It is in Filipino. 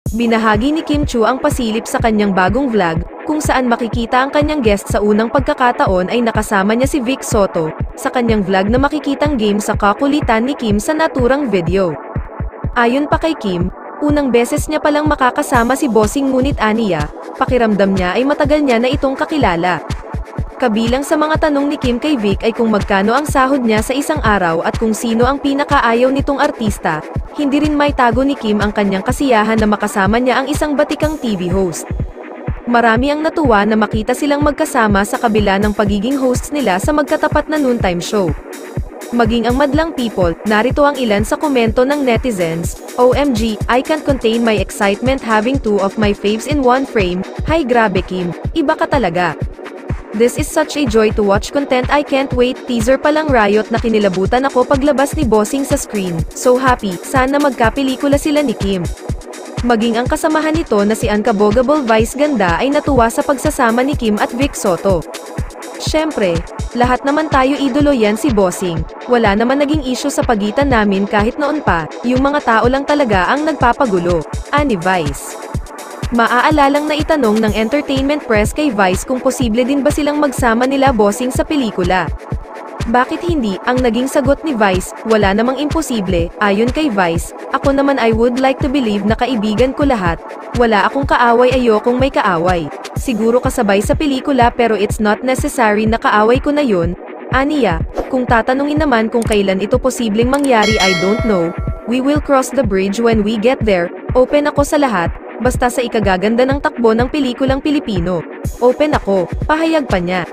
Binahagi ni Kim Chu ang pasilip sa kanyang bagong vlog, kung saan makikita ang kanyang guest sa unang pagkakataon ay nakasama niya si Vic Soto, sa kanyang vlog na makikitang game sa kakulitan ni Kim sa naturang video. Ayon pa kay Kim, unang beses niya palang makakasama si Bossing ngunit aniya, pakiramdam niya ay matagal niya na itong kakilala. Kabilang sa mga tanong ni Kim kay Vic ay kung magkano ang sahod niya sa isang araw at kung sino ang pinakaayaw nitong artista. Hindi rin may tago ni Kim ang kanyang kasiyahan na makasama niya ang isang batikang TV host. Marami ang natuwa na makita silang magkasama sa kabila ng pagiging hosts nila sa magkatapat na noontime show. Maging ang madlang people, narito ang ilan sa komento ng netizens. OMG, I can't contain my excitement having two of my faves in one frame. Hi grabe Kim, iba ka talaga. This is such a joy to watch content, I can't wait. Teaser pa lang riot na kinilabutan ako paglabas ni Bossing sa screen. So happy, sana magkapelikula sila ni Kim. Maging ang kasamahan nito na si Uncabogable Vice Ganda ay natuwa sa pagsasama ni Kim at Vic Soto. Syempre, lahat naman tayo idolo yan si Bossing. Wala naman naging issue sa pagitan namin kahit noon pa, yung mga tao lang talaga ang nagpapagulo. Ani Vice. Maaalalang na itanong ng entertainment press kay Vice kung posible din ba silang magsama nila Bossing sa pelikula. Bakit hindi? Ang naging sagot ni Vice, wala namang imposible. Ayon kay Vice, ako naman I would like to believe na kaibigan ko lahat. Wala akong kaaway, ayokong may kaaway. Siguro kasabay sa pelikula pero it's not necessary na kaaway ko na yun. Aniya, kung tatanungin naman kung kailan ito posibleng mangyari I don't know. We will cross the bridge when we get there. Open ako sa lahat. Basta sa ikagaganda ng takbo ng pelikulang Pilipino. Open ako, pahayag pa niya.